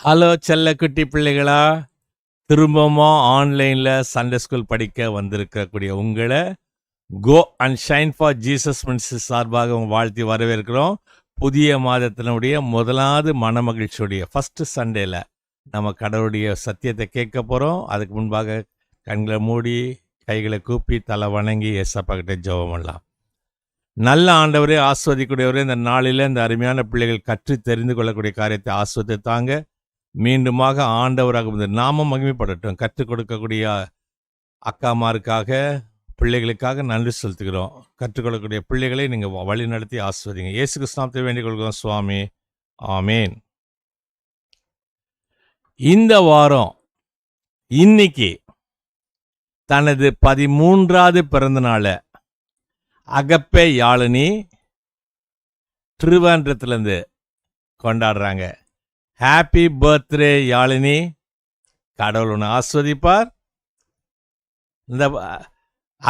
Hello செல்ல குட்டி பிள்ளைகளா, திரும்பவும் ஆன்லைனில் சண்டே ஸ்கூல் படிக்க வந்திருக்கக்கூடிய உங்களை go and shine for Jesus ministry சார்பாக வாழ்த்தி வரவேற்கிறோம். புதிய மாதத்தினுடைய முதலாவது மனமகிழ்ச்சியுடைய ஃபஸ்ட்டு சண்டேல நம்ம கடவுளுடைய சத்தியத்தை கேட்க போகிறோம். அதுக்கு முன்பாக கண்களை மூடி கைகளை கூப்பி தலை வணங்கி ஏசப்பா கிட்ட ஜெபம் பண்ணலாம். நல்ல ஆண்டவரே, ஆஸ்வதிக்கூடியவரே, இந்த நாளில் இந்த அருமையான பிள்ளைகள் கற்று தெரிந்து கொள்ளக்கூடிய காரியத்தை ஆஸ்வதித்தாங்க. மீண்டுமாக ஆண்டவராக இந்த நாமம் மகிமைப்படட்டும். கற்றுக் கொடுக்கக்கூடிய அக்காமாருக்காக பிள்ளைகளுக்காக நன்றி செலுத்துகிறோம். கற்றுக்கொள்ளக்கூடிய பிள்ளைகளை நீங்கள் வழி நடத்தி ஆஸ்வதிங்க. இயேசு கிறிஸ்துவை வேண்டிக் கொள்கிறோம் சுவாமி, ஆமேன். இந்த வாரம் இன்னைக்கு தனது 13வது பிறந்த நாளை அகப்பே யாழினி திருவாண்டத்திலேருந்து கொண்டாடுறாங்க. ஹாப்பி பர்த்டே யாழினி, கடவுள் ஒன்று ஆஸ்வதிப்பார். இந்த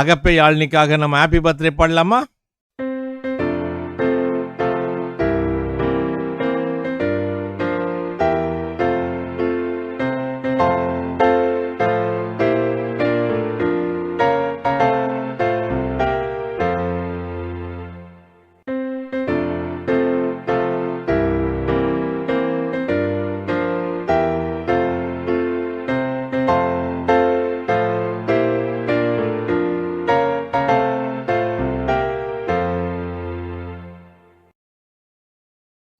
அகப்பே யாழினிக்காக நம்ம ஹாப்பி பர்த்டே பாடலாமா?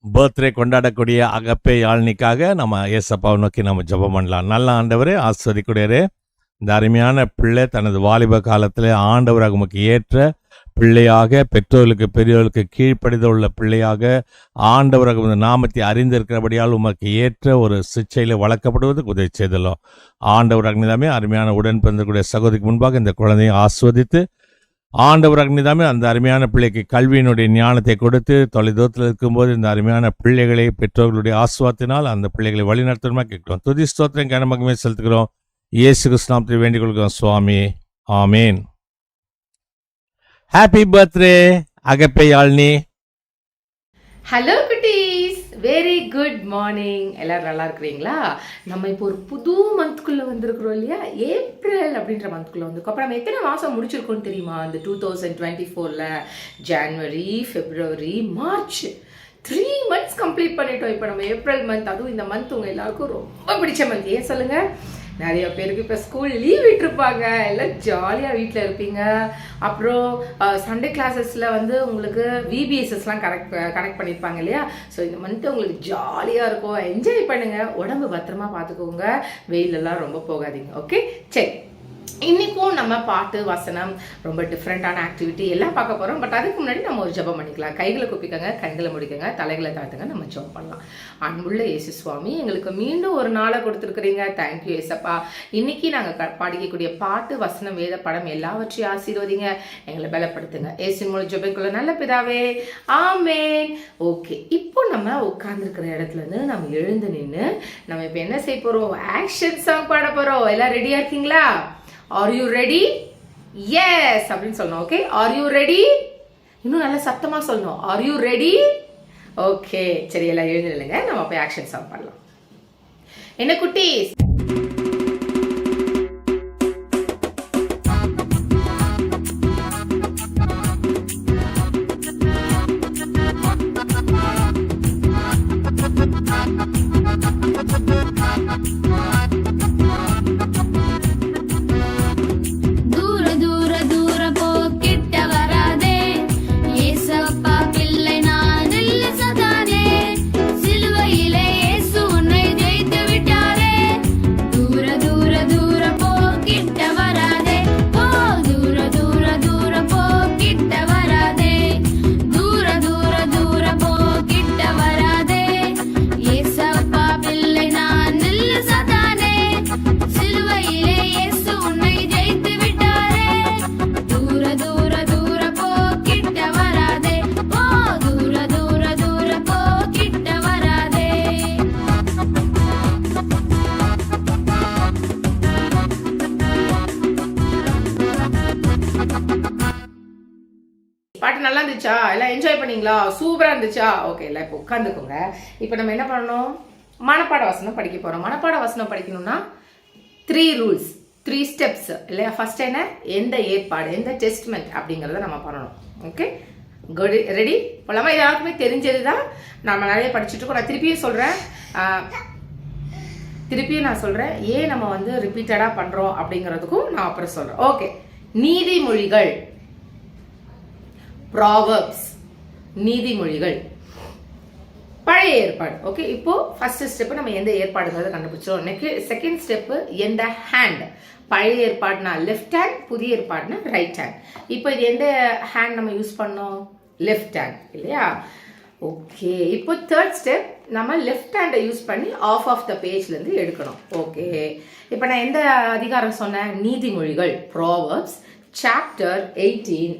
பர்த்டே கொண்டாடக்கூடிய அகப்பே யாழ்னிக்காக நம்ம ஏசப்பாவை நோக்கி நம்ம ஜெபம் பண்ணலாம். நல்ல ஆண்டவரே, ஆஸ்வதிக்கூடியவரே, இந்த அருமையான பிள்ளை தனது வாலிப காலத்தில் ஆண்டவராக உமக்கு ஏற்ற பிள்ளையாக, பெற்றோர்களுக்கு பெரியவர்களுக்கு கீழ்ப்படித உள்ள பிள்ளையாக, ஆண்டவராக இந்த நாமத்தை அறிந்திருக்கிறபடியால் உமக்கு ஏற்ற ஒரு சிச்சையில் வளர்க்கப்படுவதற்கு உதவி செய்தலும். ஆண்டவர் அக்னிதாமே அருமையான உடன் பிறந்தக்கூடிய சகோதரிக்கு முன்பாக இந்த குழந்தையை ஆஸ்வதித்து, ஆண்டவர் அக்னிதாமே அந்த அருமையான பிள்ளைக்கு கல்வியினுடைய ஞானத்தை கொடுத்து, தொலைதூரத்தில் இருக்கும்போது இந்த அருமையான பிள்ளைகளை பெற்றோர்களுடைய ஆசுவாத்தினால் அந்த பிள்ளைகளை வழிநடத்தணுமா கேட்கிறோம். துதி ஸ்தோத்திரம் கனமகமே செலுத்துகிறோம். இயேசு கிறிஸ்துவை வேண்டிக் கொள்கிறோம் சுவாமி, ஆமேன். Happy birthday Agape Yazhini. Hello குட்டீஸ், வெரி குட் மார்னிங். எல்லாரும் நல்லா இருக்கிறீங்களா? நம்ம இப்போ ஒரு புது மந்த்குள்ளே வந்திருக்கிறோம் இல்லையா? ஏப்ரல் அப்படின்ற மந்த்குள்ளே வந்திருக்கோம். அப்போ நம்ம எத்தனை மாதம் முடிச்சிருக்கோம்னு தெரியுமா? இந்த 2024ல் ஜான்வரி, பிப்ரவரி, மார்ச் 3 months கம்ப்ளீட் பண்ணிட்டோம். இப்போ நம்ம ஏப்ரல் மந்த், அதுவும் இந்த மந்த் உங்கள் எல்லாருக்கும் ரொம்ப பிடிச்ச மந்த். ஏன் சொல்லுங்கள்? நிறைய பேருக்கு இப்போ ஸ்கூல் லீவ் விட்டுருப்பாங்க, எல்லாம் ஜாலியாக வீட்டில் இருப்பீங்க. அப்புறம் சண்டே கிளாஸஸில் வந்து உங்களுக்கு விபிஎஸ்எஸ்லாம் கனெக்ட் பண்ணியிருப்பாங்க இல்லையா? ஸோ இந்த மந்த்து உங்களுக்கு ஜாலியாக இருக்கும். என்ஜாய் பண்ணுங்கள், உடம்பு பத்திரமா பார்த்துக்கோங்க, வெயிலெல்லாம் ரொம்ப போகாதீங்க. ஓகே, சரி. இன்றைக்கும் நம்ம பாட்டு, வசனம், ரொம்ப டிஃப்ரெண்ட்டான ஆக்டிவிட்டி எல்லாம் பார்க்க போகிறோம். பட் அதுக்கு முன்னாடி நம்ம ஒரு ஜெபம் பண்ணிக்கலாம். கைகளை குப்பிக்கங்க, கண்களை முடிக்கங்க, தலைகளை தாழ்த்துங்க, நம்ம ஜெபம் பண்ணலாம். அன்புள்ள இயேசு சுவாமி, எங்களுக்கு மீண்டும் ஒரு நாளை கொடுத்துருக்குறீங்க. தேங்க்யூ ஏசப்பா. இன்னைக்கு நாங்கள் பாடிக்கக்கூடிய பாட்டு, வசனம், வேத படம் எல்லாவற்றையும் ஆசீர்வதிங்க, எங்களை பலப்படுத்துங்க. இயேசு மூலம் ஜெபிக்குள்ள நல்ல பிதாவே, ஆமேன். ஓகே, இப்போ நம்ம உட்கார்ந்துருக்கிற இடத்துல இருந்து நம்ம எழுந்து நின்று நம்ம இப்போ என்ன செய்ய போகிறோம்? ஆக்ஷன் சாங் பாட போகிறோம். எல்லாம் ரெடியாக இருக்கீங்களா? Are you ready? Yes அப்படின்னு சொல்லணும். Okay, are you ready? இன்னும் நல்லா சத்தமா சொல்லணும். Are you ready? ஓகே, சரி, எல்லாம் எழுந்து நில்லுங்க, நம்ம போய் ஆக்ஷன் சாங் பண்ணலாம். என்ன குட்டி? பாட்டு நல்லா இருந்துச்சா? எல்லாம் என்ஜாய் பண்ணீங்களா? சூப்பராக இருந்துச்சா? ஓகே, எல்லாம் இப்போ உட்காந்துக்கோங்க. இப்போ நம்ம என்ன பண்ணணும்? மனப்பாட வசனம் படிக்க போகிறோம். மனப்பாட வசனம் படிக்கணும்னா 3 ரூல்ஸ், 3 ஸ்டெப்ஸ் இல்லையா? ஃபர்ஸ்ட் என்ன, எந்த ஏற்பாடு, எந்த டெஸ்ட்மெண்ட் அப்படிங்கிறத நம்ம பண்ணணும். ஓகே, குட், ரெடி போலாமா? இது யாருக்குமே தெரிஞ்சது தான், நம்ம நிறைய படிச்சுட்டு இருக்கோம். நான் திருப்பியும் சொல்கிறேன் ஏன் நம்ம வந்து ரிப்பீட்டடாக பண்ணுறோம் அப்படிங்கிறதுக்கும் நான் அப்புறம் சொல்கிறேன். ஓகே, நீதிமொழிகள், ப்ராவர்ப்ஸ், நீதிமொழிகள், பழைய ஏற்பாடு. ஓகே, இப்போ ஃபர்ஸ்ட் ஸ்டெப் நம்ம எந்த ஏற்பாடுங்கிறத கண்டுபிடிச்சோம். செகண்ட் ஸ்டெப் எந்த ஹேண்ட், பழைய ஏற்பாடுனா லெஃப்ட் ஹேண்ட், புதிய ஏற்பாடுனா ரைட் ஹேண்ட். இப்போ இது எந்த ஹேண்ட் நம்ம யூஸ் பண்ணோம், லெஃப்ட் ஹேண்ட் இல்லையா? ஓகே, இப்போ தேர்ட் ஸ்டெப் நம்ம லெஃப்ட் ஹேண்டை யூஸ் பண்ணி ஆஃப் த பேஜ்லேருந்து எடுக்கணும். ஓகே, இப்போ நான் எந்த அதிகாரம் சொன்னேன், நீதிமொழிகள், ப்ராவர்ப்ஸ், சாப்டர் 18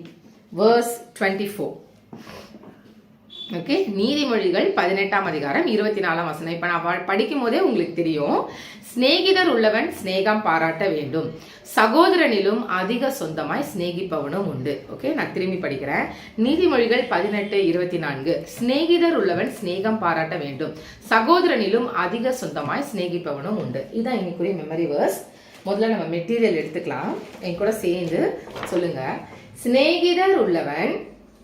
verse 24. ஓகே, நீதிமொழிகள் 18ஆம் அதிகாரம் 24ஆம் வசனம். இப்போ நான் படிக்கும் போதே உங்களுக்கு தெரியும், சிநேகிதர் உள்ளவன் சிநேகம் பாராட்ட வேண்டும், சகோதரனிலும் அதிக சொந்தமாய் சிநேகிப்பவனும் உண்டு. ஓகே, நான் திரும்பி படிக்கிறேன். நீதிமொழிகள் 18:24. சிநேகிதர் உள்ளவன் சிநேகம் பாராட்ட வேண்டும், சகோதரனிலும் அதிக சொந்தமாய் சிநேகிப்பவனும் உண்டு. இதுதான் இன்னைக்குரிய மெமரி வேர்ஸ். முதல்ல நம்ம மெட்டீரியல் எடுத்துக்கலாம், என் கூட சேர்ந்து சொல்லுங்க. சிநேகிதர் உள்ளவன்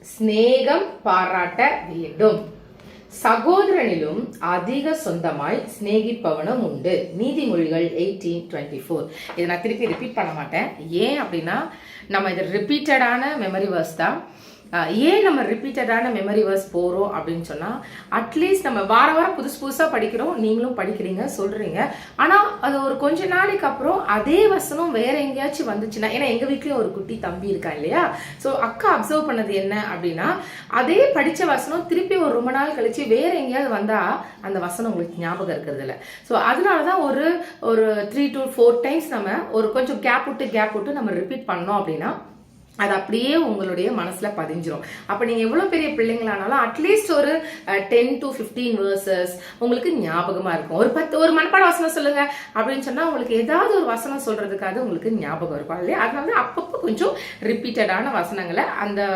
சிநேகம் பாராட்ட வேண்டும், சகோதரனிலும் அதிக சொந்தமாய் சிநேகிப்பவனும் உண்டு. நீதிமொழிகள் 18:24. இதை நான் திருப்பி ரிப்பீட் பண்ண மாட்டேன். ஏன் அப்படின்னா நம்ம இது ரிப்பீட்டடான மெமரி வேர்ஸ் தான். ஏன் நம்ம ரிப்பீட்டடான மெமரி வேர்ஸ் போகிறோம் அப்படின்னு சொன்னால், அட்லீஸ்ட் நம்ம வாரம் புதுசாக படிக்கிறோம், நீங்களும் படிக்கிறீங்க சொல்கிறீங்க, ஆனால் அது ஒரு கொஞ்ச நாளைக்கு அப்புறம் அதே வசனம் வேற எங்கேயாச்சும் வந்துச்சுன்னா, ஏன்னா எங்கள் வீட்லேயும் ஒரு குட்டி தம்பி இருக்கான் இல்லையா? ஸோ அக்கா அப்சர்வ் பண்ணது என்ன அப்படின்னா, அதே படித்த வசனம் திருப்பி ஒரு ரொம்ப நாள் கழிச்சு வேற எங்கேயாவது வந்தால் அந்த வசனம் உங்களுக்கு ஞாபகம் இருக்கிறது இல்லை. ஸோ அதனால தான் ஒரு 3 to 4 times நம்ம ஒரு கொஞ்சம் கேப் விட்டு நம்ம ரிப்பீட் பண்ணோம் அப்படின்னா அது அப்படியே உங்களுடைய மனசுல பதிஞ்சிரும். அப்ப நீங்க எவ்வளவு பெரிய பிள்ளைங்களானாலும் அட்லீஸ்ட் ஒரு 10 to 15 வேர்சஸ் உங்களுக்கு ஞாபகமா இருக்கும். ஒரு மனப்பாட வசனம் சொல்லுங்க அப்படின்னு சொன்னா உங்களுக்கு ஏதாவது ஒரு வசனம் சொல்றதுக்காக உங்களுக்கு ஞாபகம் இருக்கும் இல்லையா? அதனால அப்பப்போ கொஞ்சம் ரிப்பீட்டடான வசனங்களை அந்த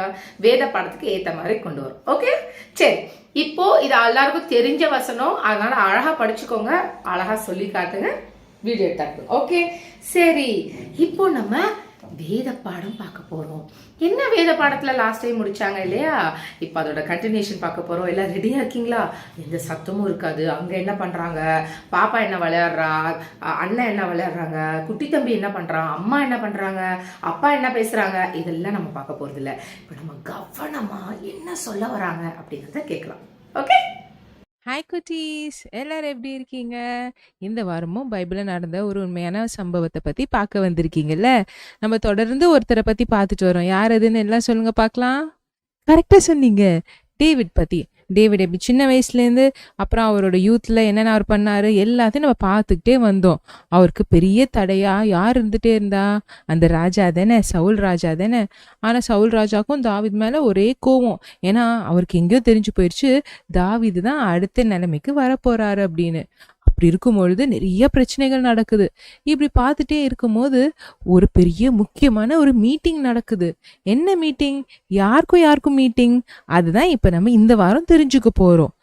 வேத பாடத்துக்கு ஏத்த மாதிரி கொண்டு வரும். ஓகே, சரி. இப்போ இது எல்லாருக்கும் தெரிஞ்ச வசனம், அதனால அழகா படிச்சுக்கோங்க, அழகா சொல்லி காட்டுங்க, வீடியோ எடுத்தாங்க. ஓகே, சரி. இப்போ நம்ம வேத பாடம் பார்க்க போறோம். என்ன வேத பாடத்துல லாஸ்ட் டைம் முடிச்சாங்க இல்லையா? இப்போ அதோட கண்டினியூஷன் பார்க்க போறோம். எல்லாம் ரெடியா இருக்கீங்களா? எந்த சத்தமும் இருக்காது. அங்க என்ன பண்றாங்க, பாப்பா என்ன விளையாடுறா, அண்ணன் என்ன விளையாடுறாங்க, குட்டி தம்பி என்ன பண்றான், அம்மா என்ன பண்றாங்க, அப்பா என்ன பேசுறாங்க, இதெல்லாம் நம்ம பார்க்க போறது இல்லை. இப்போ நம்ம கவனமா என்ன சொல்ல வராங்க அப்படிங்கிறத கேட்கலாம். ஓகே, ஹாய் குட்டீஸ், எல்லாரும் எப்படி இருக்கீங்க? இந்த வாரமும் பைபிளில் நடந்த ஒரு உண்மையான சம்பவத்தை பற்றி பார்க்க வந்திருக்கீங்கல்ல. நம்ம தொடர்ந்து ஒருத்தரை பற்றி பார்த்துட்டு வரோம். யார் அதுன்னு எல்லாம் சொல்லுங்க பார்க்கலாம். கரெக்டாக சொன்னீங்க, டேவிட் பற்றி. டேவிட் எப்படி சின்ன வயசுலேருந்து அப்புறம் அவரோட யூத்தில் என்னென்ன அவர் பண்ணார் எல்லாத்தையும் நம்ம பார்த்துக்கிட்டே வந்தோம். அவருக்கு பெரிய தடையாக யார் இருந்துகிட்டே இருந்தா? அந்த ராஜா தானே, சவுல் ராஜா தானே. ஆனால் சவுல் ராஜாக்கும் தாவீது மேலே ஒரே கோவம். ஏன்னா அவருக்கு எங்கேயோ தெரிஞ்சு போயிடுச்சு தாவீது தான் அடுத்த நிலைமைக்கு வரப்போறாரு அப்படின்னு. அப்படி இருக்கும்பொழுது நிறைய பிரச்சனைகள் நடக்குது. இப்படி பார்த்துட்டே இருக்கும்போது ஒரு பெரிய முக்கியமான ஒரு மீட்டிங் நடக்குது. என்ன மீட்டிங்? யாருக்கும் மீட்டிங்? அதுதான் இப்ப நம்ம இந்த வாரம் தெரிஞ்சுக்க போறோம்.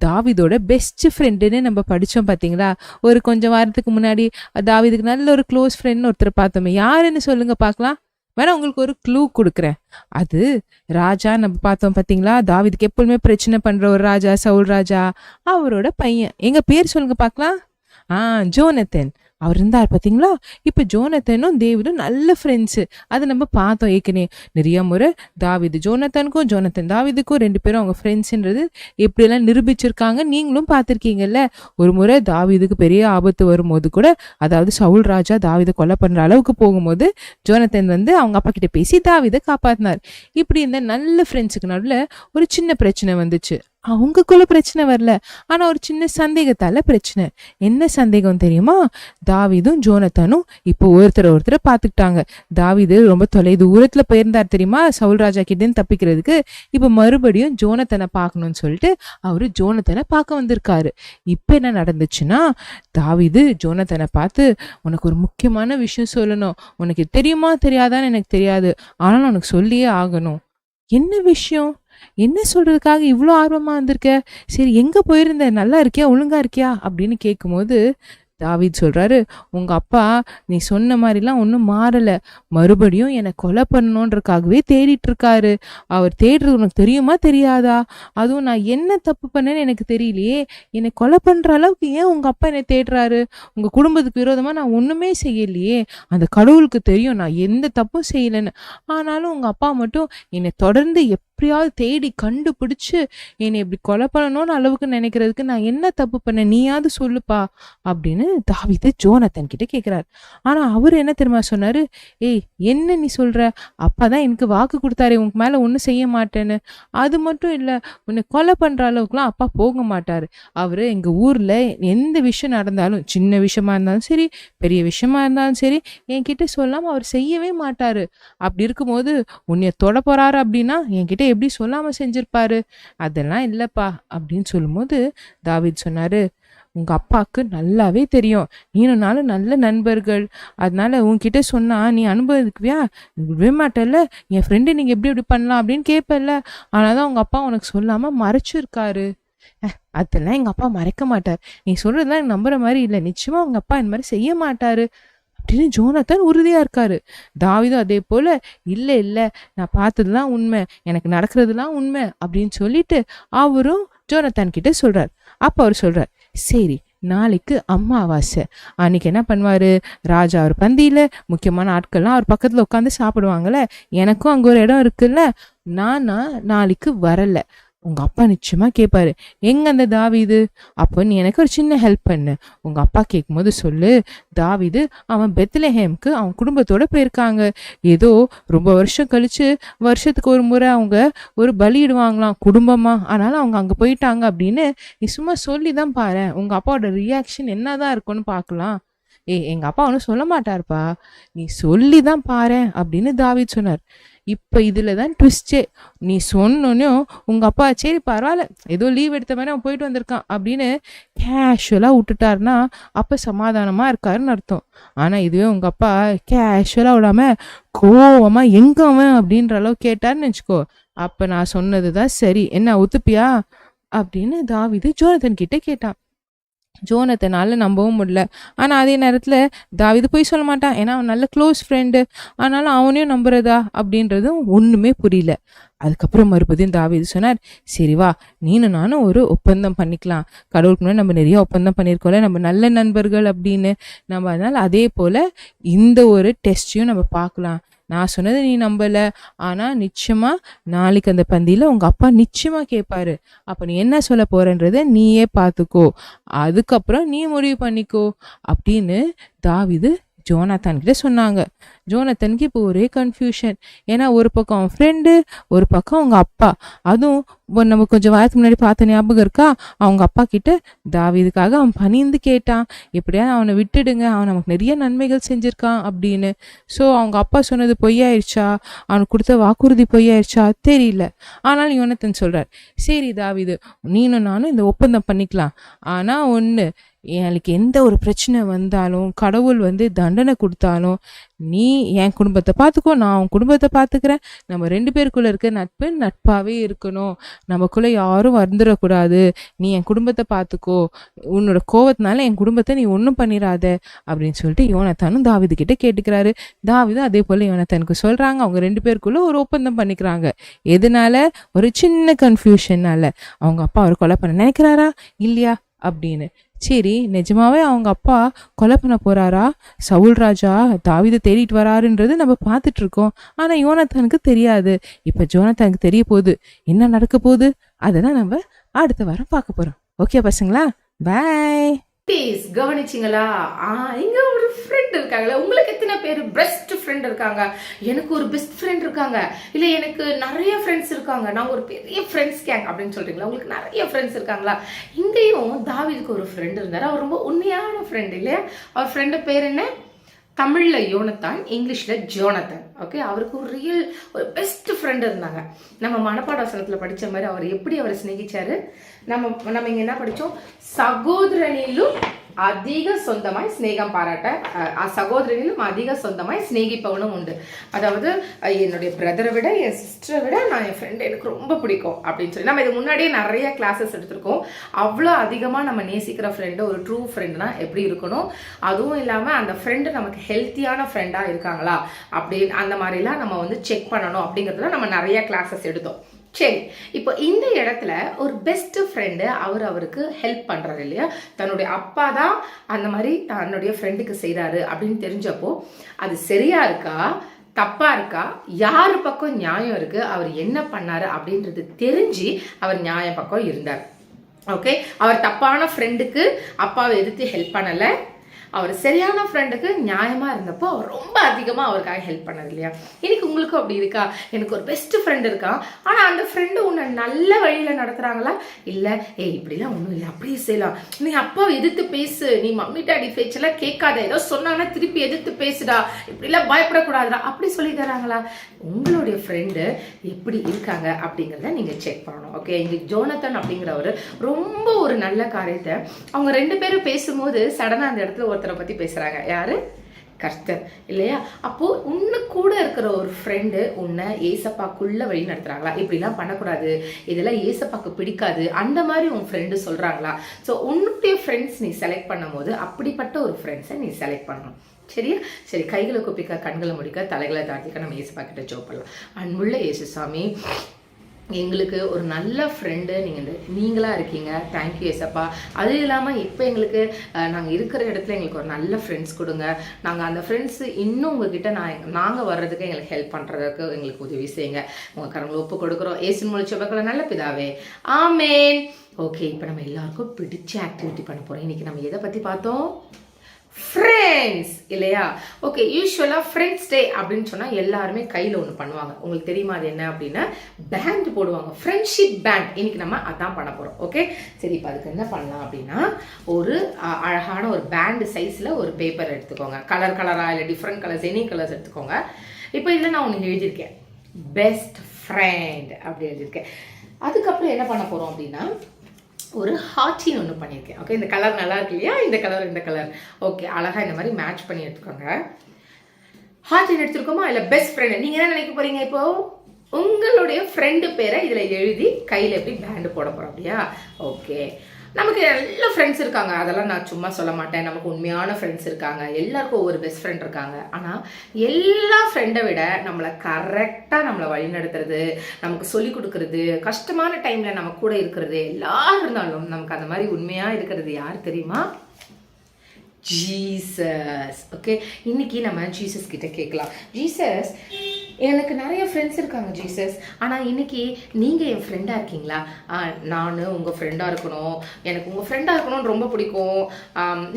தாவீதோட பெஸ்ட் ஃப்ரெண்டுன்னு நம்ம படிச்சோம் பாத்தீங்களா? ஒரு கொஞ்சம் வாரத்துக்கு முன்னாடி தாவீதுக்கு நல்ல ஒரு க்ளோஸ் ஃப்ரெண்ட்னு ஒருத்தர் பார்த்தோமே. யாருன்னு சொல்லுங்க பார்க்கலாம். வேணா உங்களுக்கு ஒரு க்ளூ கொடுக்குறேன். அது ராஜா நம்ம பார்த்தோம் பார்த்தீங்களா? தாவீதுக்கு எப்பவுமே பிரச்சனை பண்ற ஒரு ராஜா, சவுல் ராஜா, அவரோட பையன். எங்க பேர் சொல்லுங்க பார்க்கலாம். ஜோனத்தன். அவர் இருந்தார் பார்த்தீங்களா? இப்போ ஜோனத்தனும் டேவிடும் நல்ல ஃப்ரெண்ட்ஸு. அதை நம்ம பார்த்தோம் ஏற்கனவே நிறைய முறை. தாவீது ஜோனத்தனுக்கும், ஜோனத்தன் தாவீதுக்கும் 2 பேரும் அவங்க ஃப்ரெண்ட்ஸுன்றது எப்படியெல்லாம் நிரூபிச்சிருக்காங்க நீங்களும் பார்த்துருக்கீங்கல்ல. ஒரு முறை தாவீதுக்கு பெரிய ஆபத்து வரும்போது கூட, அதாவது சவுல் ராஜா தாவீதை கொலை பண்ணுற அளவுக்கு போகும்போது ஜோனத்தன் வந்து அவங்க அப்பா கிட்ட பேசி தாவீதை காப்பாற்றினார். இப்படி இந்த நல்ல ஃப்ரெண்ட்ஸுக்கு நடுவில் ஒரு சின்ன பிரச்சனை வந்துச்சு. அவங்களுக்குள்ள பிரச்சனை வரல, ஆனா ஒரு சின்ன சந்தேகத்தால பிரச்சனை. என்ன சந்தேகம் தெரியுமா? தாவீதும் ஜோனத்தனும் இப்போ ஒருத்தரை பார்த்துக்கிட்டாங்க. தாவீது ரொம்ப தூரத்துல போயிருந்தார் தெரியுமா சவுல் ராஜா கிட்டேன்னு தப்பிக்கிறதுக்கு. இப்ப மறுபடியும் ஜோனத்தனை பார்க்கணும்னு சொல்லிட்டு அவரு ஜோனத்தனை பார்க்க வந்திருக்காரு. இப்ப என்ன நடந்துச்சுன்னா, தாவீது ஜோனத்தனை பார்த்து, உனக்கு ஒரு முக்கியமான விஷயம் சொல்லணும், உனக்கு தெரியுமா தெரியாதான்னு எனக்கு தெரியாது, ஆனா உனக்கு சொல்லியே ஆகணும். என்ன விஷயம்? என்ன சொல்றதுக்காக இவ்வளோ ஆர்வமா வந்திருக்க? சரி எங்க போயிருந்த? நல்லா இருக்கியா? ஒழுங்கா இருக்கியா? அப்படின்னு கேட்கும்போது தாவீது சொல்றாரு, உங்க அப்பா நீ சொன்ன மாதிரிலாம் ஒன்றும் மாறல. மறுபடியும் என்னை கொலை பண்ணணுன்றக்காகவே தேடிட்டு இருக்காரு. அவர் தேடுறது உனக்கு தெரியுமா தெரியாதா? அதுவும் நான் என்ன தப்பு பண்ணேன்னு எனக்கு தெரியலையே. என்னை கொலை பண்ற அளவுக்கு ஏன் உங்க அப்பா என்னை தேடுறாரு? உங்க குடும்பத்துக்கு விரோதமா நான் ஒண்ணுமே செய்யலையே. அந்த கடவுளுக்கு தெரியும் நான் எந்த தப்பும் செய்யலைன்னு. ஆனாலும் உங்க அப்பா மட்டும் என்னை தொடர்ந்து எப்படியாவது தேடி கண்டுபிடிச்சு என்னை இப்படி கொலை பண்ணணும்னு அளவுக்கு நினைக்கிறதுக்கு நான் என்ன தப்பு பண்ணேன்? நீயாவது சொல்லுப்பா அப்படின்னு தாவீது ஜோனத்தன் கிட்ட கேக்குறாரு. ஆனா அவரு என்ன தெரியுமா சொன்னாரு? ஏய் என்ன நீ சொல்ற? அப்பாதான் எனக்கு வாக்கு கொடுத்தாரு உனக்கு மேல ஒண்ணும் செய்ய மாட்டேன்னு. அது மட்டும் இல்ல, உன்னை கொலை பண்ற அளவுக்குலாம் அப்பா போக மாட்டாரு. அவரு எங்க ஊர்ல எந்த விஷயம் நடந்தாலும், சின்ன விஷயமா இருந்தாலும் சரி, பெரிய விஷயமா இருந்தாலும் சரி, என்கிட்ட சொல்லாம அவர் செய்யவே மாட்டாரு. அப்படி இருக்கும்போது உன்னைய தொட போறாரு அப்படின்னா என்கிட்ட எப்படி சொல்லாம செஞ்சிருப்பாரு? அதெல்லாம் இல்லப்பா அப்படின்னு சொல்லும்போது தாவீது சொன்னாரு, உங்க அப்பாவுக்கு நல்லாவே தெரியும் நீனும் நானும் நல்ல நண்பர்கள். அதனால உன்கிட்ட சொன்னா நீ அனுபவிக்குவியா? விடவே மாட்டல்ல. என் ஃப்ரெண்டு நீங்க எப்படி இப்படி பண்ணலாம் அப்படின்னு கேட்பல்ல. ஆனாதான் உங்க அப்பா உனக்கு சொல்லாம மறைச்சிருக்காரு. அதெல்லாம் எங்க அப்பா மறைக்க மாட்டார். நீ சொல்றதுலாம் எனக்கு நம்புற மாதிரி இல்லை. நிச்சயமா உங்க அப்பா இந்த மாதிரி செய்ய மாட்டாரு அப்படின்னு ஜோனத்தன் உறுதியா இருக்காரு. தாவீதும் அதே போல இல்ல இல்ல நான் பார்த்ததுலாம் உண்மை, எனக்கு நடக்கிறதுலாம் உண்மை அப்படின்னு சொல்லிட்டு அவரும் ஜோனத்தன் கிட்ட சொல்றாரு. அப்ப அவர் சொல்றார், சரி நாளைக்கு அமாவாசை, அன்னைக்கு என்ன பண்ணுவாரு? ராஜா அவர் பந்தியில முக்கியமான ஆட்கள்லாம் அவர் பக்கத்துல உட்காந்து சாப்பிடுவாங்கல்ல, எனக்கும் அங்க ஒரு இடம் இருக்குல்ல, நானா நாளைக்கு வரல. உங்க அப்பா நிச்சயமா கேட்பாரு, எங்க அந்த தாவீது? அப்போ நீ எனக்கு ஒரு சின்ன ஹெல்ப் பண்ணு. உங்க அப்பா கேட்கும்போது சொல்லு, தாவீது அவன் பெத்லஹேம்க்கு அவன் குடும்பத்தோட போயிருக்காங்க. ஏதோ ரொம்ப வருஷம் கழிச்சு வருஷத்துக்கு ஒரு முறை அவங்க ஒரு பலியிடுவாங்களாம் குடும்பமா, ஆனாலும் அவங்க அங்க போயிட்டாங்க அப்படின்னு நீ சும்மா சொல்லி தான் பாரு. உங்க அப்பாவோட ரியாக்ஷன் என்னதான் இருக்கும்னு பார்க்கலாம். எங்க அப்பா ஒன்றும் சொல்ல மாட்டாருப்பா, நீ சொல்லி தான் பாரு அப்படின்னு தாவீது சொன்னார். இப்ப இதுலதான் ட்விஸ்டே. நீ சொன்னோன்னும் உங்க அப்பா சரி பரவாயில்ல ஏதோ லீவ் எடுத்த மாதிரி அவன் போயிட்டு வந்திருக்கான் அப்படின்னு கேஷுவலா விட்டுட்டாருன்னா அப்ப சமாதானமா இருக்காருன்னு அர்த்தம். ஆனா இதுவே உங்க அப்பா கேஷுவலா விடாம கோவமா எங்க அவன் அப்படின்ற அளவு கேட்டாருன்னு வச்சுக்கோ, அப்ப நான் சொன்னதுதான் சரி, என்ன ஒத்துப்பியா அப்படின்னு தாவீது ஜோனத்தன் கிட்ட கேட்டான். ஜோனத்தனால நம்பவும் முடியல. ஆனா அதே நேரத்துல தாவீது போய் சொல்ல மாட்டான், ஏன்னா அவன் நல்ல க்ளோஸ் ஃப்ரெண்டு. ஆனாலும் அவனையும் நம்புறதா அப்படின்றதும் ஒண்ணுமே புரியல. அதுக்கப்புறம் மறுபடியும் தாவீது சொன்னார், சரி வா நீனும் நானும் ஒரு ஒப்பந்தம் பண்ணிக்கலாம். கடவுளுக்கு முன்னாடி நம்ம நிறைய ஒப்பந்தம் பண்ணியிருக்கோம்ல, நம்ம நல்ல நண்பர்கள் அப்படின்னு. நம்ம அதனால அதே போல இந்த ஒரு டெஸ்டையும் நம்ம பார்க்கலாம். நான் சொன்னதை நீ நம்பல, ஆனா நிச்சயமா நாளைக்கு அந்த பந்தியில உங்க அப்பா நிச்சயமா கேட்பாரு. அப்ப நீ என்ன சொல்ல போறன்றத நீயே பார்த்துக்கோ, அதுக்கப்புறம் நீ முடிவு பண்ணிக்கோ அப்படின்னு தாவீது ஜோனாத்தான் கிட்ட சொன்னாங்க. ஜோனத்தனுக்கு இப்போ ஒரே கன்ஃபியூஷன். ஏன்னா ஒரு பக்கம் அவன் ஃப்ரெண்டு, ஒரு பக்கம் அவங்க அப்பா. அதுவும் நம்ம கொஞ்சம் வாரத்துக்கு முன்னாடி பார்த்த ஞாபகம் இருக்கா? அவங்க அப்பா கிட்ட தாவீதுக்காக அவன் பணிந்து கேட்டான், எப்படியா அவனை விட்டுடுங்க, அவன் நமக்கு நிறைய நன்மைகள் செஞ்சிருக்கான் அப்படின்னு. ஸோ அவங்க அப்பா சொன்னது பொய்யாயிருச்சா, அவனுக்கு கொடுத்த வாக்குறுதி பொய்யாயிருச்சா தெரியல. ஆனாலும் யோனத்தன் சொல்றார், சரி தாவீது நீனும் நானும் இந்த ஒப்பந்தம் பண்ணிக்கலாம். ஆனா ஒன்று, எனக்கு எந்த ஒரு பிரச்சனை வந்தாலும் கடவுள் தண்டனை கொடுத்தாலும் நீ என் குடும்பத்தை பார்த்துக்கோ, நான் உன் குடும்பத்தை பார்த்துக்கிறேன். நம்ம 2 பேருக்குள்ள இருக்க நட்பு நட்பாவே இருக்கணும். நமக்குள்ள யாரும் வந்துடக்கூடாது. நீ என் குடும்பத்தை பார்த்துக்கோ, உன்னோட கோவத்தினால என் குடும்பத்தை நீ ஒன்றும் பண்ணிடாத அப்படின்னு சொல்லிட்டு யோனத்தானும் தாவீது கிட்ட கேட்டுக்கிறாரு. தாவீதும் அதே போல யோனத்தானுக்கு சொல்றாங்க. அவங்க 2 பேருக்குள்ள ஒரு ஒப்பந்தம் பண்ணிக்கிறாங்க. எதனால? ஒரு சின்ன கன்ஃபியூஷன்னால. அவங்க அப்பா அவர் கொலை பண்ண நினைக்கிறாரா இல்லையா அப்படின்னு. சரி நிஜமாவே அவங்க அப்பா கொலை பண்ண போறாரா, சவுல் ராஜா தாவீதை தேடிட்டு வராருன்றது நம்ம பார்த்துட்டு இருக்கோம். ஆனா யோனத்தானுக்கு தெரியாது. இப்ப ஜோனத்தானுக்கு தெரிய போகுது. என்ன நடக்க போகுது அததான் நம்ம அடுத்த வாரம் பார்க்க போறோம். ஓகே பசங்களா, பாய். ப்ளீஸ் கவனிச்சிங்களா? இங்க ஒரு ஃப்ரெண்ட் இருக்காங்களா? உங்களுக்கு எத்தனை பேர் பெஸ்ட் ஃப்ரெண்ட் இருக்காங்க? எனக்கு ஒரு பெஸ்ட் ஃப்ரெண்ட் இருக்காங்க, இல்ல எனக்கு நிறைய ஃப்ரெண்ட்ஸ் இருக்காங்க, நான் ஒரு பெரிய ஃப்ரெண்ட்ஸ் கேங் அப்படின்னு சொல்றீங்களா? உங்களுக்கு நிறைய ஃப்ரெண்ட்ஸ் இருக்காங்களா? இங்கேயும் தாவீதுக்கு ஒரு ஃப்ரெண்ட் இருந்தாரு. அவர் ரொம்ப உண்மையான ஃப்ரெண்ட் இல்லையா? அவர் ஃப்ரெண்டு பேர் என்ன? தமிழ்ல யோனத்தான், இங்கிலீஷ்ல ஜோனத்தன். ஓகே, அவருக்கு ஒரு பெஸ்ட் ஃப்ரெண்ட் இருந்தாங்க. நம்ம மனப்பாட வசனத்துல படிச்ச மாதிரி அவர் எப்படி அவரை சிநேகிச்சாரு. நம்ம இங்க என்ன படிச்சோம்? சகோதரனிலும் அதிக சொந்தமாய் சிநேகம் பாராட்ட சகோதரனிலும் அதிக சொந்தமாய் சிநேகிப்பவனும் உண்டு. அதாவது என்னுடைய பிரதரை விட என் சிஸ்டரை விட நான் என் ஃப்ரெண்டு எனக்கு ரொம்ப பிடிக்கும் அப்படின்னு சொல்லி நம்ம இது முன்னாடியே நிறைய கிளாஸஸ் எடுத்திருக்கோம். அவ்வளோ அதிகமாக நம்ம நேசிக்கிற ஃப்ரெண்டு, ஒரு ட்ரூ ஃப்ரெண்டுனா எப்படி இருக்கணும், அதுவும் இல்லாமல் அந்த ஃப்ரெண்டு நமக்கு ஹெல்த்தியான ஃப்ரெண்டாக இருக்காங்களா அப்படின்னு அந்த மாதிரிலாம் நம்ம வந்து செக் பண்ணணும் அப்படிங்கிறதுல நம்ம நிறைய கிளாஸஸ் எடுத்தோம். சரி, இப்போ இந்த இடத்துல ஒரு பெஸ்ட் ஃப்ரெண்டு அவருக்கு ஹெல்ப் பண்ணுறாரு இல்லையா, தன்னுடைய அப்பா தான் அந்த மாதிரி தன்னுடைய ஃப்ரெண்டுக்கு செய்கிறாரு அப்படின்னு தெரிஞ்சப்போ அது சரியா இருக்கா தப்பா இருக்கா, யாரு பக்கம் நியாயம் இருக்கு, அவர் என்ன பண்ணாரு அப்படின்றது தெரிஞ்சு அவர் நியாய பக்கம் இருந்தார். ஓகே, அவர் தப்பான ஃப்ரெண்டுக்கு அப்பாவை எதிர்த்து ஹெல்ப் பண்ணலை, அவர் சரியான ஃப்ரெண்டுக்கு நியாயமா இருந்தப்போ அவர் ரொம்ப அதிகமாக அவருக்காக ஹெல்ப் பண்ணது இல்லையா. இன்னைக்கு உங்களுக்கும் அப்படி இருக்கா? எனக்கு ஒரு பெஸ்ட் ஃப்ரெண்ட் இருக்கா, ஆனால் அந்த ஃப்ரெண்டு உன்னை நல்ல வழியில் நடத்துகிறாங்களா, இல்லை இப்படிலாம் ஒன்றும் இல்லை அப்படியே செய்யலாம், நீ அப்பாவை எதிர்த்து பேசு, நீ மம்மி டாடி பேச்செல்லாம் கேட்காத, ஏதோ சொன்னாங்கன்னா திருப்பி எதிர்த்து பேசுடா, இப்படிலாம் பயப்படக்கூடாதுடா அப்படி சொல்லி தராங்களா? உங்களுடைய ஃப்ரெண்டு எப்படி இருக்காங்க அப்படிங்கிறத நீங்கள் செக் பண்ணணும். ஓகே, இங்கே ஜோனத்தன் அப்படிங்கிறவர் ரொம்ப ஒரு நல்ல காரியத்தை அவங்க 2 பேரும் பேசும்போது சடனாக அந்த இடத்துல ஒருத்தரை பற்றி பேசுகிறாங்க. யாரு? கர்த்தர் இல்லையா. அப்போ உன்னை கூட இருக்கிற ஒரு ஃப்ரெண்டு உன்னை ஏசப்பாக்குள்ள வழி நடத்துறாங்களா, இப்படிலாம் பண்ணக்கூடாது, இதெல்லாம் ஏசப்பாக்கு பிடிக்காது, அந்த மாதிரி உன் ஃப்ரெண்டு சொல்றாங்களா? ஸோ உன்னுடைய ஃப்ரெண்ட்ஸ் நீ செலக்ட் பண்ணும் போது அப்படிப்பட்ட ஒரு ஃப்ரெண்ட்ஸை நீ செலக்ட் பண்ணணும். சரியா? சரி, கைகளை குப்பிக்க, கண்களை முடிக்க, தலைகளை தாழ்த்திக்க, நம்ம ஏசப்பா கிட்ட ஜெபம் பண்ணலாம். அன்புள்ள இயேசுசாமி, எங்களுக்கு ஒரு நல்ல ஃப்ரெண்டு நீங்களாக இருக்கீங்க. தேங்க்யூ ஏசப்பா. அது இல்லாமல் இப்போ எங்களுக்கு நாங்கள் இருக்கிற இடத்துல எங்களுக்கு ஒரு நல்ல ஃப்ரெண்ட்ஸ் கொடுங்க. நாங்கள் அந்த ஃப்ரெண்ட்ஸு இன்னும் உங்ககிட்ட நாங்கள் வர்றதுக்கு எங்களுக்கு ஹெல்ப் பண்ணுறதுக்கு எங்களுக்கு உதவி செய்யுங்க. உங்கள் கரங்களை ஒப்பு கொடுக்குறோம் ஏசுவின் மூலம் ஜெபங்களை நல்ல பிதாவே, ஆமேன். ஓகே, இப்போ நம்ம எல்லாருக்கும் பிடிச்ச ஆக்டிவிட்டி பண்ண போகிறோம். இன்றைக்கி நம்ம எதை பற்றி பார்த்தோம்? ஃப்ரெண்ட்ஸ் இல்லையா. ஓகே, யூஸ்வலாக ஃப்ரெண்ட்ஸ் டே அப்படின்னு சொன்னால் எல்லாருமே கையில் ஒன்று பண்ணுவாங்க. உங்களுக்கு தெரியுமா அது என்ன அப்படின்னா? பேண்ட் போடுவாங்க, ஃப்ரெண்ட்ஷிப் பேண்ட். இன்னைக்கு நம்ம அதான் பண்ண போகிறோம். ஓகே, சரி, இப்போ அதுக்கு என்ன பண்ணலாம் அப்படின்னா, ஒரு அழகான ஒரு பேண்ட் சைஸில் ஒரு பேப்பர் எடுத்துக்கோங்க. கலர் கலராக இல்லை டிஃப்ரெண்ட் கலர்ஸ், எனி கலர்ஸ் எடுத்துக்கோங்க. இப்போ இதில் நான் ஒன்று எழுதியிருக்கேன், பெஸ்ட் ஃப்ரெண்ட் அப்படி எழுதியிருக்கேன். அதுக்கப்புறம் என்ன பண்ண போகிறோம் அப்படின்னா, ஒரு ஹார்ட்டின் ஒன்று பண்ணியிருக்கேன். ஓகே, இந்த கலர் நல்லா இருக்கு இல்லையா, இந்த கலர் இந்த கலர். ஓகே, அழகாக இந்த மாதிரி மேட்ச் பண்ணி எடுத்துக்கோங்க. ஹார்ட்டின் எடுத்துருக்கோமா, இல்லை பெஸ்ட் ஃப்ரெண்டு. நீங்கள் என்ன நினைக்க போகிறீங்க? இப்போது உங்களுடைய ஃப்ரெண்டு பேரை இதில் எழுதி கையில் எப்படி பேண்டு போட போகிறோம் அப்படியா? ஓகே, நமக்கு நல்ல ஃப்ரெண்ட்ஸ் இருக்காங்க, அதெல்லாம் நான் சும்மா சொல்ல மாட்டேன். நமக்கு உண்மையான ஃப்ரெண்ட்ஸ் இருக்காங்க, எல்லாருக்கும் ஒவ்வொரு பெஸ்ட் ஃப்ரெண்ட் இருக்காங்க. ஆனால் எல்லா ஃப்ரெண்டை விட நம்மளை கரெக்டாக நம்மளை வழிநடத்துறது, நமக்கு சொல்லிக் கொடுக்கறது, கஷ்டமான டைமில் நம்ம கூட இருக்கிறது, எல்லாரும் இருந்தாலும் நமக்கு அந்த மாதிரி உண்மையாக இருக்கிறது யார் தெரியுமா? ஜீசஸ். ஓகே, இன்னைக்கு நம்ம ஜீசஸ் கிட்ட கேட்கலாம். ஜீசஸ், எனக்கு நிறைய ஃப்ரெண்ட்ஸ் இருக்காங்க ஜீசஸ், ஆனால் இன்னைக்கு நீங்கள் என் ஃப்ரெண்டாக இருக்கீங்களா? நான் உங்கள் ஃப்ரெண்டாக இருக்கணும், எனக்கு உங்கள் ஃப்ரெண்டாக இருக்கணும்னு ரொம்ப பிடிக்கும்,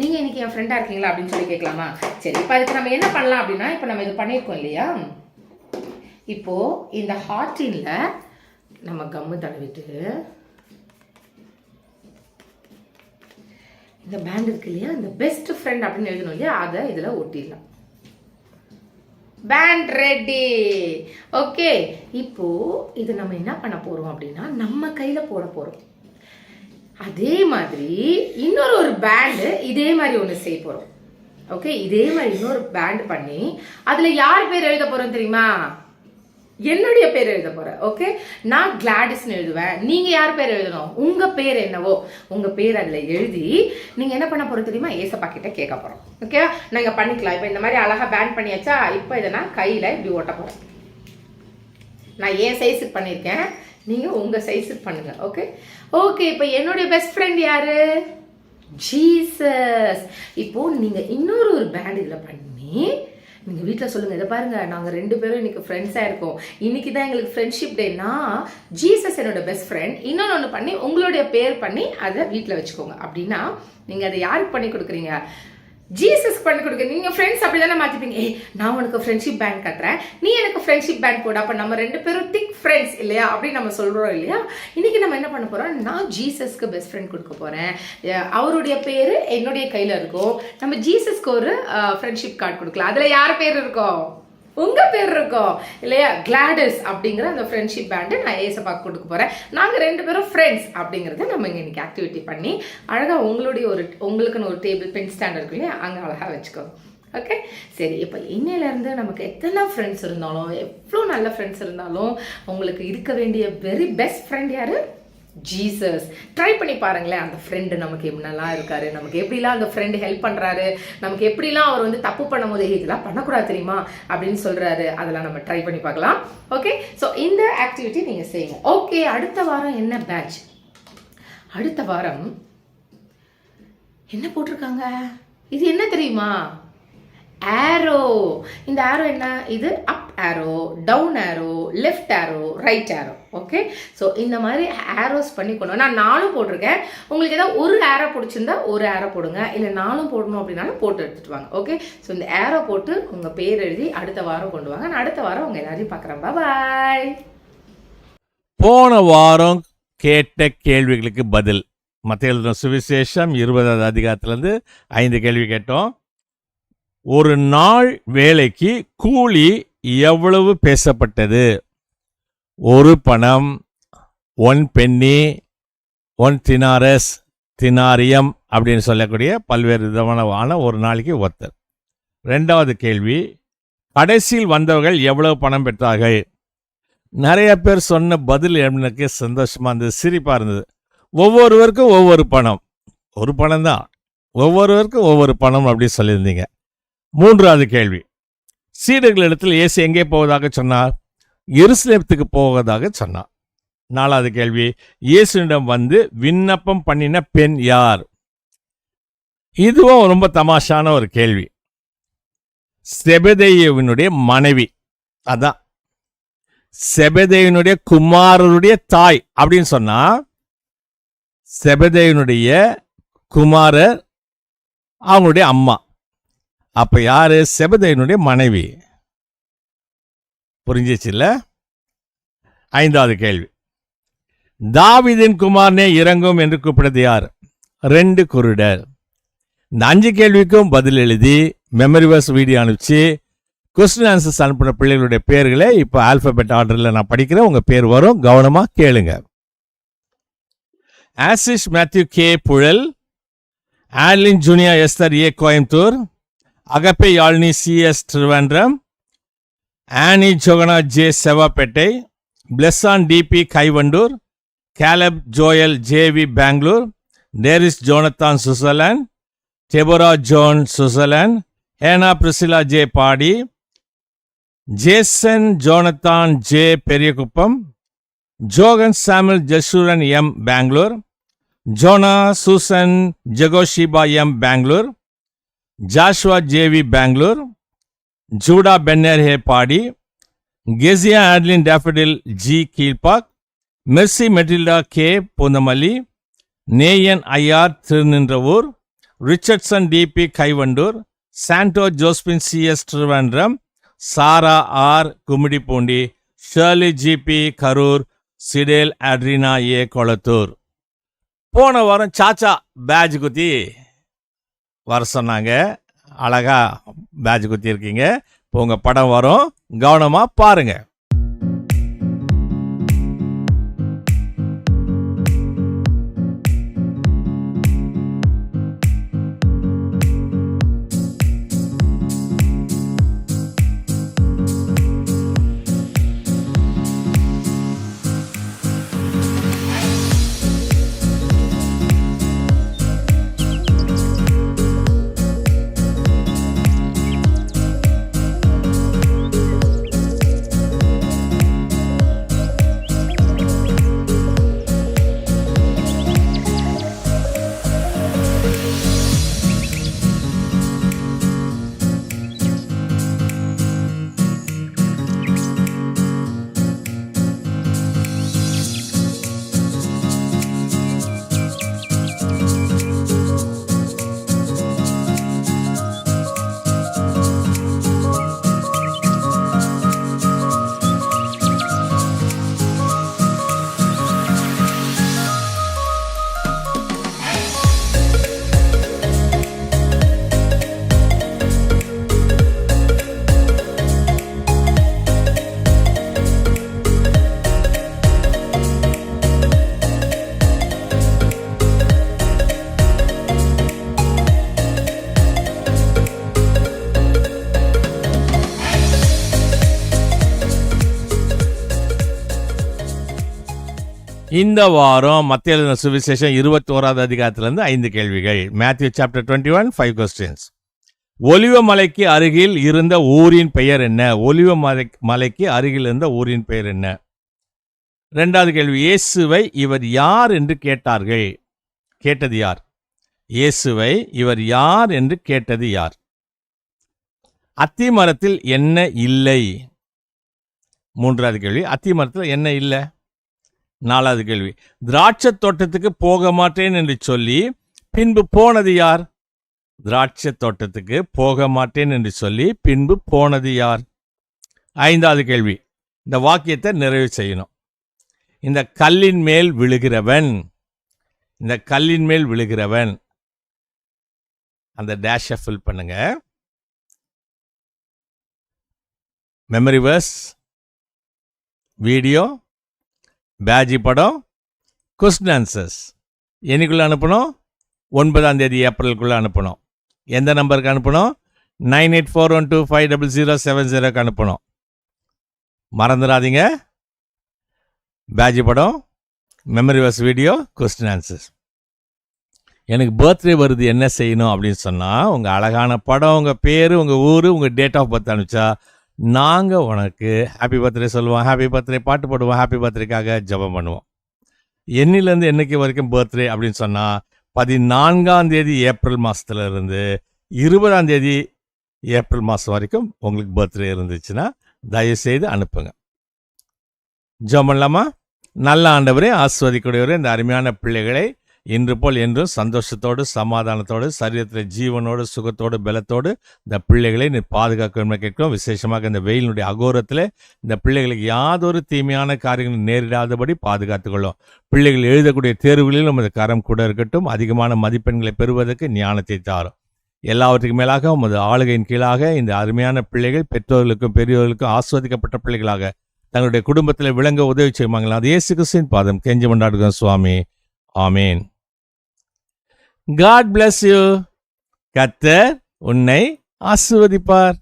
நீங்கள் இன்னைக்கு என் ஃப்ரெண்டாக இருக்கீங்களா அப்படின்னு சொல்லி கேட்கலாமா? சரி, இப்போ அதுக்கு நம்ம என்ன பண்ணலாம் அப்படின்னா, இப்போ நம்ம இது பண்ணியிருக்கோம் இல்லையா, இப்போது இந்த ஹார்ட்டின்ல நம்ம கம்மு தடவிட்டு இந்த பேண்ட் இருக்கு இல்லையா, இந்த பெஸ்ட் ஃப்ரெண்ட் அப்படின்னு எழுதணும் இல்லையா, அதை இதில் ஒட்டிடலாம். Pant ready. ஓகே, இப்போ இது நம்ம என்ன பண்ண போறோம் அப்படின்னா, நம்ம கையில போட போறோம். அதே மாதிரி இன்னொரு பேண்டு இதே மாதிரி ஒன்று செய்ய போறோம். ஓகே, இதே மாதிரி இன்னொரு பேண்ட் பண்ணி அதுல யார் பேர் எழுத போறோம் தெரியுமா? என்னுடைய பேர் எழுத போறேன். ஓகே, நான் கிளாடிஸ்னு எழுதுவேன், நீங்க யார் பேர் எழுதணும்? உங்க பேர் என்னவோ உங்க பேர் அதுல எழுதி நீங்க என்ன பண்ண போறோம் தெரியுமா? ஏசப்பா கிட்ட கேட்க போறோம். ஓகே, நாங்க பண்ணிக்கலாம். இப்போ இந்த மாதிரி அழகா பேண்ட் பண்ணியாச்சா, இப்போ இதை நான் கையில இப்படி ஓட்ட போறேன். நான் என் சைஸுக்கு பண்ணியிருக்கேன், நீங்க உங்க சைஸுக்கு பண்ணுங்க. ஓகே ஓகே, இப்போ என்னுடைய பெஸ்ட் ஃப்ரெண்ட் யாரு? ஜீசஸ். இப்போ நீங்க இன்னொரு பேண்ட் இதுல பண்ணி நீங்கள் வீட்டில் சொல்லுங்கள், இதை பாருங்கள், நாங்கள் 2 பேரும் இன்றைக்கி ஃப்ரெண்ட்ஸாக இருக்கோம், இன்றைக்கி தான் எங்களுக்கு ஃப்ரெண்ட்ஷிப் டேனா ஜீசஸ் என்னோட பெஸ்ட் ஃப்ரெண்ட், இன்னொன்று பண்ணி உங்களுடைய பேர் பண்ணி அதை வீட்டில் வச்சுக்கோங்க. அப்படின்னா நீங்கள் அதை யாருக்கு பண்ணி கொடுக்குறீங்க? ஜீசஸ் பண்ணி கொடுக்க. நீங்கள் ஃப்ரெண்ட்ஸ் அப்படி தானே மாற்றிப்பீங்க. நான் உனக்கு ஃப்ரெண்ட்ஷிப் பேண்ட் கட்டுறேன், நீ எனக்கு ஃப்ரெண்ட்ஷிப் பேண்ட் போட, அப்போ நம்ம 2 பேரும் திக் ஃப்ரெண்ட்ஸ் இல்லையா அப்படின்னு நம்ம சொல்கிறோம் இல்லையா. இன்றைக்கி நம்ம என்ன பண்ண போகிறோம், நான் ஜீசஸ்க்கு பெஸ்ட் ஃப்ரெண்ட் கொடுக்க போகிறேன், அவருடைய பேர் என்னுடைய கையில் இருக்கும், நம்ம ஜீசஸ்க்கு ஒரு ஃப்ரெண்ட்ஷிப் கார்டு கொடுக்கலாம், அதில் யார் பேர் இருக்கும்? உங்க பேர் இருக்கும் இல்லையா? கிளாடிஸ் அப்படிங்கிற அந்த ஃப்ரெண்ட்ஷிப் பேண்டு நான் ஏசப்பா கொடுக்க போறேன். நாங்க 2 பேரும் ஃப்ரெண்ட்ஸ் அப்படிங்கறத நம்ம இன்னைக்கு ஆக்டிவிட்டி பண்ணி அழகா உங்களுக்குன்னு ஒரு டேபிள் பென் ஸ்டாண்ட் இருக்கு இல்லையா, அங்க அழகா வச்சுக்கோங்க. ஓகே, சரி. இப்போ இன்னையிலேருந்து நமக்கு எத்தனை ஃப்ரெண்ட்ஸ் இருந்தாலும், எவ்வளோ நல்ல ஃப்ரெண்ட்ஸ் இருந்தாலும், உங்களுக்கு இருக்க வேண்டிய வெரி பெஸ்ட் ஃப்ரெண்ட் யாரு? ஜீசஸ். ட்ரை பண்ணி பாருங்களேன், அந்த ஃப்ரெண்டு நமக்கு எப்படிலாம் இருக்காரு, நமக்கு எப்படிலாம் அந்த ஃப்ரெண்டு ஹெல்ப் பண்ணுறாரு, நமக்கு எப்படிலாம் அவர் வந்து தப்பு பண்ணும் போது இதெல்லாம் பண்ணக்கூடாது தெரியுமா அப்படின்னு சொல்கிறாரு, அதெல்லாம் நம்ம ட்ரை பண்ணி பார்க்கலாம். ஓகே, ஸோ இந்த ஆக்டிவிட்டி நீங்கள் செய்யுங்க. ஓகே, அடுத்த வாரம் என்ன பேட்ச்? அடுத்த வாரம் என்ன போட்டிருக்காங்க? இது என்ன தெரியுமா? ஆரோ. இந்த ஆரோ என்ன? இது up arrow, down arrow, left arrow, right arrow. Okay, so இந்த மாதிரி ஆரோஸ் பண்ணிக்கணும். நான் 4 போட்டிருக்கேன். உங்களுக்கு ஏதாவது ஒரு ஆரோ பிடிச்சிருந்தா ஒரு ஆரோ போடுங்க, இல்லை 4 போடணும் அப்படின்னாலும் போட்டு எடுத்துட்டு வாங்க. ஓகே, ஸோ இந்த ஆரோ போட்டு உங்கள் பேர் எழுதி அடுத்த வாரம் கொண்டு வாங்க. நான் அடுத்த வாரம் உங்கள் எல்லாரையும் பார்க்குறேன். பாய். போன வாரம் கேட்ட கேள்விகளுக்கு பதில். மத்தேயு எழுதின சுவிசேஷம் 20வது அதிகாரத்திலிருந்து 5 கேள்வி கேட்டோம். ஒரு நாள் வேலைக்கு கூலி எவ்வளவு பேசப்பட்டது? 1 பணம், 1 பென்னி, 1 தினாரஸ், தினாரியம் அப்படின்னு சொல்லக்கூடிய பல்வேறு விதமான ஒரு நாளைக்கு ஒருத்தர். 2வது கேள்வி, கடைசியில் வந்தவர்கள் எவ்வளவு பணம் பெற்றார்கள்? நிறைய பேர் சொன்ன பதில் எனக்கு சந்தோஷமா இருந்தது, சிரிப்பா இருந்தது. ஒவ்வொருவருக்கும் ஒவ்வொரு பணம், 1 பணம் தான், ஒவ்வொருவருக்கும் ஒவ்வொரு பணம் அப்படின்னு சொல்லியிருந்தீங்க. 3வது கேள்வி, சீடர்களிடத்தில் இயேசு எங்கே போவதாக சொன்னார்? எருசலேத்துக்கு போவதாக சொன்னார். 4வது கேள்வி, இயேசுவிடம் வந்து விண்ணப்பம் பண்ணின பெண் யார்? இதுவும் ரொம்ப தமாஷான ஒரு கேள்வி. செபதேயுவினுடைய மனைவி, அதான் செபதேயுனுடைய குமாரருடைய தாய் அப்படின்னு சொன்னா, செபதேயுனுடைய குமாரர் அவங்களுடைய அம்மா. அப்ப யாரு? செபதேயுனுடைய மனைவி. புரிஞ்சிச்சு இல்ல? 5வது கேள்வி, தாவீதின் குமாரனே இறங்கும் என்று கூப்பிட்டது யார்? 2 குருடர். இந்த 5 கேள்விக்கும் பதில் எழுதி மெமரி வர்ஸ் வீடியோ அனுப்பிச்சு கொஸ்டின் ஆன்சர்ஸ் அனுப்பின பிள்ளைகளுடைய பேர்களை இப்போ ஆல்பபெட் ஆர்டர்ல நான் படிக்கிறேன், உங்க பேர் வரும், கவனமா கேளுங்க. Ashish Mathew K Puzhal, Adlin Junia Esther A Coimbatore, Agape Yazhni CS Thiruvandram, Annie Johana J Sevapettai, Blesson DB Kaivandur, Caleb Joel JV Bangalore, Daris Jonathan Switzerland, Deborah Joan Switzerland, Hena Priscilla J Padi, Jason Jonathan J Periyakuppam, Johan Samuel Jeshurun M Bangalore, Jona Susan Jehoshiba M Bangalore, Joshua JV Bangalore, Judah Benner H Padi, Keziah Adlin Daffodil G Kilpauk, Mercy Matilda K Poonamallee, Neyan IR Thiruninravur, Richardson DB Kaivandur, Santo Josephine CS Thiruvandram, Sara R Gummidipoondi, Shirley GP Karur, சிடேல் Adrina A Kolathur. போன வாரம் சாச்சா batch குத்தி வர சொன்னாங்க, அழகா batch குத்தி இருக்கீங்க. இப்போ உங்க படம் வரும், கவனமா பாருங்க. இந்த வாரம் மத்திய எழுதின சுவிசேஷம் 21வது அதிகாரத்திலிருந்து 5 கேள்விகள். Matthew chapter 21, 5 questions. ஒலிவ மலைக்கு அருகில் இருந்த ஊரின் பெயர் என்ன? ஒலிவ மலைக்கு அருகில் இருந்த ஊரின் பெயர் என்ன? 2வது கேள்வி, இயேசுவை இவர் யார் என்று கேட்டார்கள்? கேட்டது யார்? இயேசுவை இவர் யார் என்று கேட்டது யார்? அத்தி மரத்தில் என்ன இல்லை? 3வது கேள்வி, அத்தி மரத்தில் என்ன இல்லை? 4வது கேள்வி, திராட்சை தோட்டத்துக்கு போக மாட்டேன் என்று சொல்லி பின்பு போனது யார்? திராட்சை தோட்டத்துக்கு போக மாட்டேன் என்று சொல்லி பின்பு போனது யார்? 5வது கேள்வி, இந்த வாக்கியத்தை நிறைவு செய்யணும். இந்த கல்லின் மேல் விழுகிறவன், இந்த கல்லின் மேல் விழுகிறவன், அந்த டேஷை ஃபில் பண்ணுங்க. மெமரி வர்ஸ், வீடியோ, பேஜி படம், கொஸ்டின் ஆன்சர்ஸ் என்னைக்குள்ள அனுப்பணும்? 9ஆம் தேதி ஏப்ரலுக்குள்ள அனுப்பணும். எந்த நம்பருக்கு அனுப்பணும்? 9841250070 அனுப்பணும். மறந்துடாதீங்க. பேஜி படம், memory verse, video, question answers. எனக்கு பர்த்டே வருது, என்ன செய்யணும் அப்படின்னு சொன்னால், உங்கள் அழகான படம், உங்கள் பேர், உங்கள் ஊர், உங்கள் டேட் ஆஃப் பர்த் அனுப்பிச்சா நாங்கள் உனக்கு ஹாப்பி பர்த்டே சொல்லுவோம், ஹாப்பி பர்த்டே பாட்டு போடுவோம், ஹாப்பி பர்த்டேக்காக ஜெபம் பண்ணுவோம். என்னிலேருந்து என்னைக்கு வரைக்கும் பர்த்டே அப்படின்னு சொன்னால், 14ஆம் தேதி ஏப்ரல் மாதத்துலேருந்து 20ஆம் தேதி ஏப்ரல் மாதம் வரைக்கும் உங்களுக்கு பர்த்டே இருந்துச்சுன்னா தயவுசெய்து அனுப்புங்க. ஜெபம் பண்ணலாமா? நல்ல ஆண்டவரே, ஆசீர்வதிக்கக்கூடியவரே, இந்த அருமையான பிள்ளைகளை இன்று போல் என்றும் சந்தோஷத்தோடு, சமாதானத்தோடு, சரீரத்தில் ஜீவனோடு, சுகத்தோடு, பலத்தோடு இந்த பிள்ளைகளை நீ பாதுகாக்க கேட்கிறோம். விசேஷமாக இந்த வெயிலினுடைய அகோரத்தில் இந்த பிள்ளைகளுக்கு யாதொரு தீமையான காரியங்கள் நேரிடாதபடி பாதுகாத்துக்கொள்ளும். பிள்ளைகள் எழுதக்கூடிய தேர்வுகளில் உமது கரம் கூட இருக்கட்டும். அதிகமான மதிப்பெண்களை பெறுவதற்கு ஞானத்தை தாரும். எல்லாவற்றுக்கும் மேலாக உமது ஆளுகையின் கீழாக இந்த அருமையான பிள்ளைகள் பெற்றோர்களுக்கும் பெரியோர்களுக்கும் ஆஸ்வதிக்கப்பட்ட பிள்ளைகளாக தங்களுடைய குடும்பத்தில் விளங்க உதவி செய்வாங்களா? அது இயேசு கிறிஸ்துவின் பாதம் கெஞ்சி கொண்டாடுகிறோம் சுவாமி. ஆமேன். God bless you. கர்த்தர் உன்னை ஆசீர்வதிப்பார்.